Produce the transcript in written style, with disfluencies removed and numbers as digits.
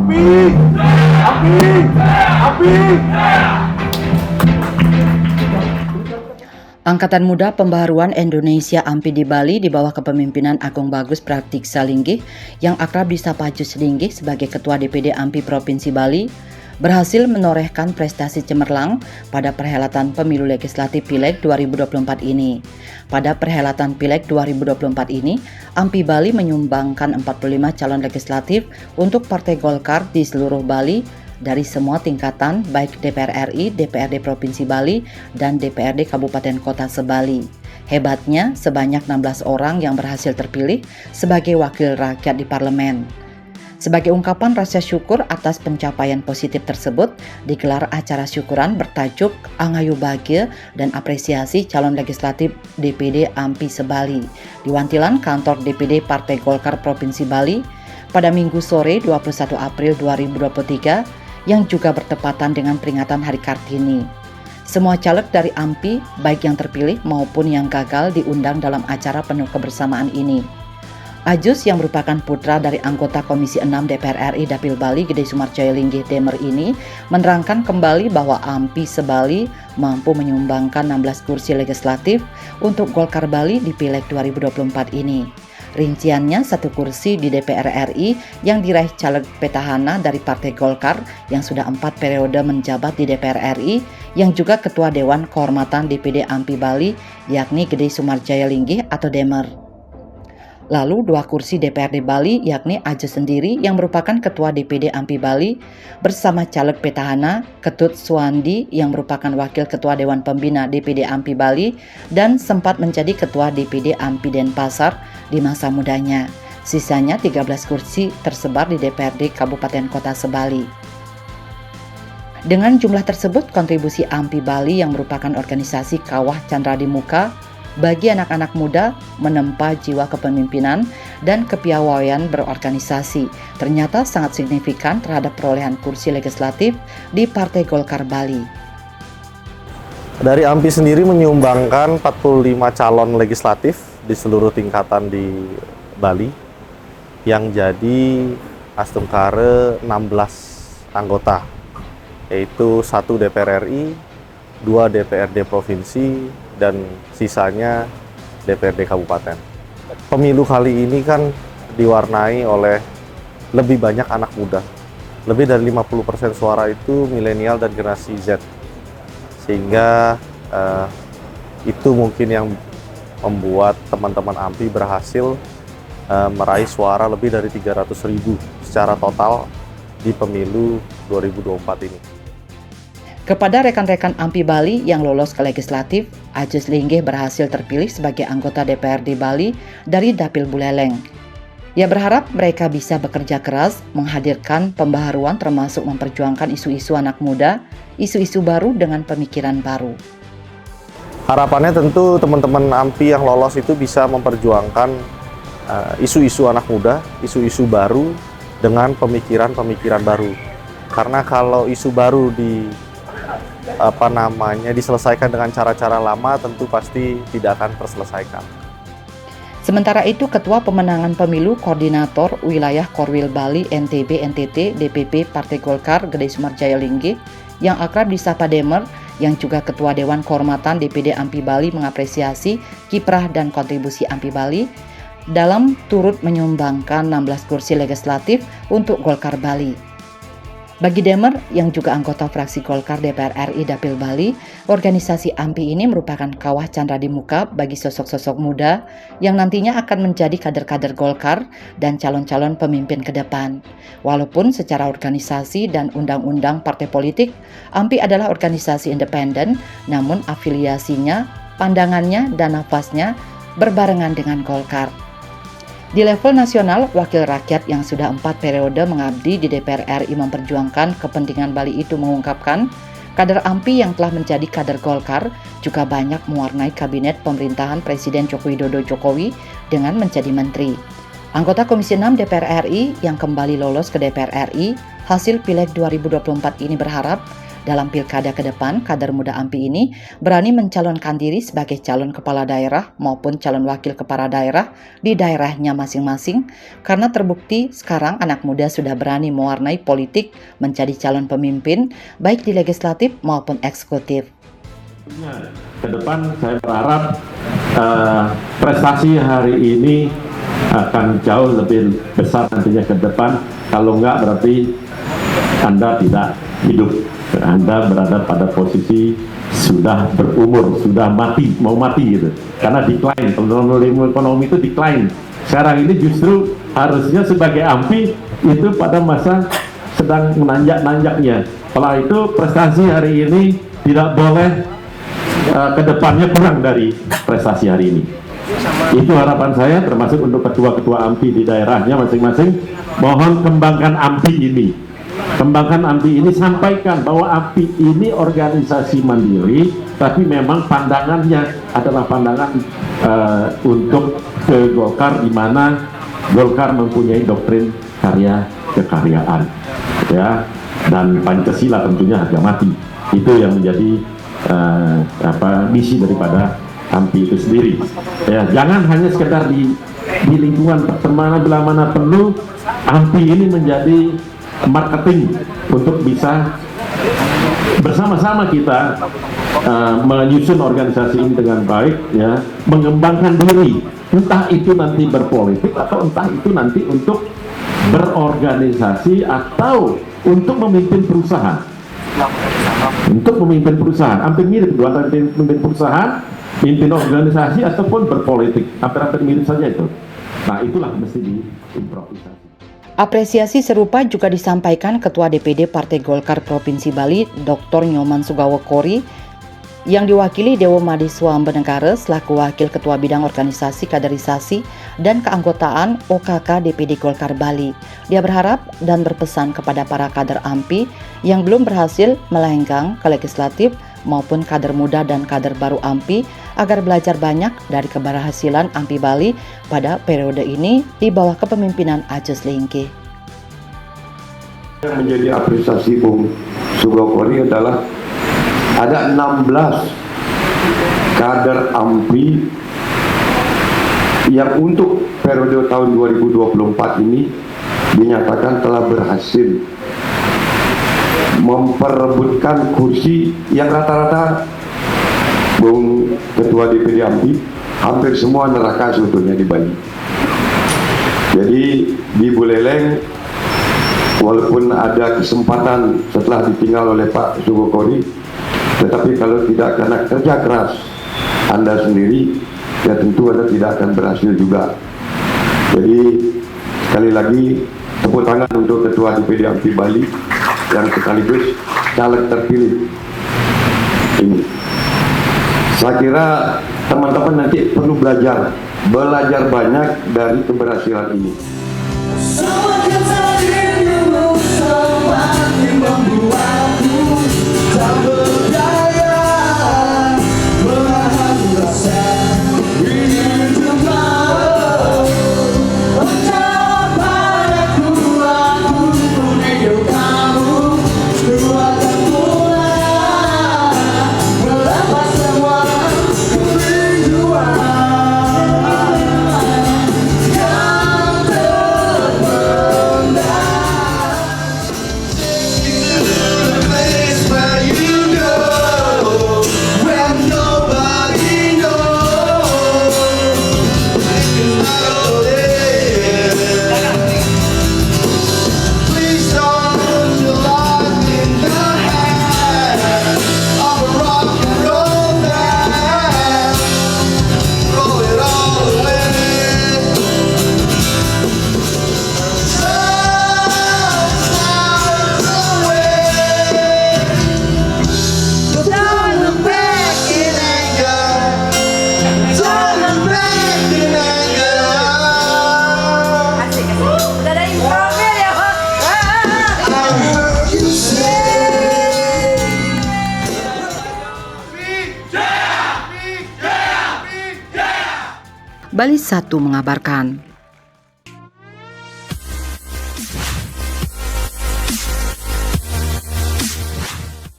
Api! Api! Api! Angkatan Muda Pembaharuan Indonesia AMPI di Bali di bawah kepemimpinan Agung Bagus Pratiksa Linggih yang akrab disapa Ajus Linggih sebagai Ketua DPD AMPI Provinsi Bali berhasil menorehkan prestasi cemerlang pada perhelatan pemilu legislatif Pileg 2024 ini. Pada perhelatan Pileg 2024 ini, AMPI Bali menyumbangkan 45 calon legislatif untuk Partai Golkar di seluruh Bali dari semua tingkatan baik DPR RI, DPRD Provinsi Bali, dan DPRD Kabupaten Kota se-Bali. Hebatnya, sebanyak 16 orang yang berhasil terpilih sebagai wakil rakyat di parlemen. Sebagai ungkapan rasa syukur atas pencapaian positif tersebut, digelar acara syukuran bertajuk Angayu Bahagia dan Apresiasi Calon Legislatif DPD AMPI se-Bali di Wantilan Kantor DPD Partai Golkar Provinsi Bali pada Minggu sore 21 April 2023 yang juga bertepatan dengan peringatan Hari Kartini. Semua caleg dari AMPI, baik yang terpilih maupun yang gagal, diundang dalam acara penuh kebersamaan ini. Ajus yang merupakan putra dari anggota Komisi 6 DPR RI Dapil Bali Gede Sumarjaya Linggih Demer ini menerangkan kembali bahwa AMPI se-Bali mampu menyumbangkan 16 kursi legislatif untuk Golkar Bali di Pileg 2024 ini. Rinciannya, satu kursi di DPR RI yang diraih caleg petahana dari Partai Golkar yang sudah 4 periode menjabat di DPR RI, yang juga Ketua Dewan Kehormatan DPD AMPI Bali, yakni Gede Sumarjaya Linggih atau Demer. Lalu 2 kursi DPRD Bali, yakni Ajus sendiri yang merupakan Ketua DPD AMPI Bali, bersama caleg petahana Ketut Suwandi yang merupakan Wakil Ketua Dewan Pembina DPD AMPI Bali dan sempat menjadi Ketua DPD AMPI Denpasar di masa mudanya. Sisanya 13 kursi tersebar di DPRD Kabupaten Kota se-Bali. Dengan jumlah tersebut, kontribusi AMPI Bali yang merupakan organisasi kawah Candra di Muka bagi anak-anak muda menempa jiwa kepemimpinan dan kepiawaian berorganisasi ternyata sangat signifikan terhadap perolehan kursi legislatif di Partai Golkar Bali. Dari AMPI sendiri menyumbangkan 45 calon legislatif di seluruh tingkatan di Bali yang jadi astungkare 16 anggota, yaitu 1 DPR RI, 2 DPRD Provinsi, dan sisanya DPRD Kabupaten. Pemilu kali ini kan diwarnai oleh lebih banyak anak muda. Lebih dari 50% suara itu milenial dan generasi Z. Sehingga itu mungkin yang membuat teman-teman AMPI berhasil meraih suara lebih dari 300.000 secara total di pemilu 2024 ini. Kepada rekan-rekan AMPI Bali yang lolos ke legislatif, Ajus Linggih berhasil terpilih sebagai anggota DPRD Bali dari Dapil Buleleng. Ia berharap mereka bisa bekerja keras, menghadirkan pembaharuan termasuk memperjuangkan isu-isu anak muda, isu-isu baru dengan pemikiran baru. Harapannya tentu teman-teman AMPI yang lolos itu bisa memperjuangkan isu-isu anak muda, isu-isu baru dengan pemikiran-pemikiran baru. Karena kalau isu baru diselesaikan dengan cara-cara lama, tentu pasti tidak akan terselesaikan. Sementara itu, Ketua Pemenangan Pemilu Koordinator Wilayah Korwil Bali NTB NTT DPP Partai Golkar Gede Sumarjaya Linggih yang akrab disapa Demer, yang juga Ketua Dewan Kehormatan DPD AMPI Bali mengapresiasi kiprah dan kontribusi AMPI Bali dalam turut menyumbangkan 16 kursi legislatif untuk Golkar Bali. Bagi Demer, yang juga anggota fraksi Golkar DPR RI Dapil Bali, organisasi AMPI ini merupakan kawah Candra di Muka bagi sosok-sosok muda yang nantinya akan menjadi kader-kader Golkar dan calon-calon pemimpin ke depan. Walaupun secara organisasi dan undang-undang partai politik, AMPI adalah organisasi independen, namun afiliasinya, pandangannya, dan nafasnya berbarengan dengan Golkar. Di level nasional, wakil rakyat yang sudah 4 periode mengabdi di DPR RI memperjuangkan kepentingan Bali itu mengungkapkan, kader AMPI yang telah menjadi kader Golkar juga banyak mewarnai kabinet pemerintahan Presiden Joko Widodo Jokowi dengan menjadi menteri. Anggota Komisi 6 DPR RI yang kembali lolos ke DPR RI hasil Pileg 2024 ini berharap Dalam pilkada ke depan, kader muda AMPI ini berani mencalonkan diri sebagai calon kepala daerah maupun calon wakil kepala daerah di daerahnya masing-masing, karena terbukti sekarang anak muda sudah berani mewarnai politik menjadi calon pemimpin baik di legislatif maupun eksekutif. Ke depan saya berharap prestasi hari ini akan jauh lebih besar nantinya ke depan. Kalau enggak berarti Anda tidak hidup. Anda berada pada posisi sudah berumur, sudah mati, mau mati gitu. Karena decline, ekonomi itu decline. Sekarang ini justru harusnya sebagai AMPI itu pada masa sedang menanjak-nanjaknya. Setelah itu prestasi hari ini tidak boleh kedepannya kurang dari prestasi hari ini. Itu harapan saya, termasuk untuk ketua-ketua AMPI di daerahnya masing-masing. Mohon kembangkan AMPI ini. Kembangkan AMPI ini, sampaikan bahwa AMPI ini organisasi mandiri, tapi memang pandangannya adalah pandangan untuk ke Golkar, di mana Golkar mempunyai doktrin karya kekaryaan, ya, dan Pancasila tentunya harga mati. Itu yang menjadi misi daripada AMPI itu sendiri. Ya, jangan hanya sekedar di lingkungan pertemanan bila mana perlu, AMPI ini menjadi marketing untuk bisa bersama-sama kita menyusun organisasi ini dengan baik, ya, mengembangkan diri, entah itu nanti berpolitik atau entah itu nanti untuk berorganisasi atau untuk memimpin perusahaan. Untuk memimpin perusahaan, hampir mirip dua, antara memimpin perusahaan, memimpin organisasi ataupun berpolitik, hampir mirip saja itu. Nah, itulah mesti diimprovisasi. Apresiasi serupa juga disampaikan Ketua DPD Partai Golkar Provinsi Bali, Dr. Nyoman Sugawokori, yang diwakili Dewo Madiswa Benegara selaku Wakil Ketua Bidang Organisasi Kaderisasi dan Keanggotaan OKK DPD Golkar Bali. Dia berharap dan berpesan kepada para kader AMPI yang belum berhasil melenggang ke legislatif maupun kader muda dan kader baru AMPI agar belajar banyak dari keberhasilan AMPI Bali pada periode ini di bawah kepemimpinan Ajus Linggih. Yang menjadi apresiasi Bung Sugawokori adalah ada 16 kader AMPI yang untuk periode tahun 2024 ini dinyatakan telah berhasil memperebutkan kursi yang rata-rata Bung Ketua DPD AMPI hampir semua neraka sebetulnya di Bali. Jadi di Buleleng, walaupun ada kesempatan setelah ditinggal oleh Pak Sugawokori, tetapi kalau tidak karena kerja keras Anda sendiri, ya tentu Anda tidak akan berhasil juga. Jadi sekali lagi tepuk tangan untuk Ketua DPD AMPI Bali yang sekaligus caleg terpilih ini. Saya kira teman-teman nanti perlu belajar banyak dari keberhasilan ini. Bali 1 mengabarkan.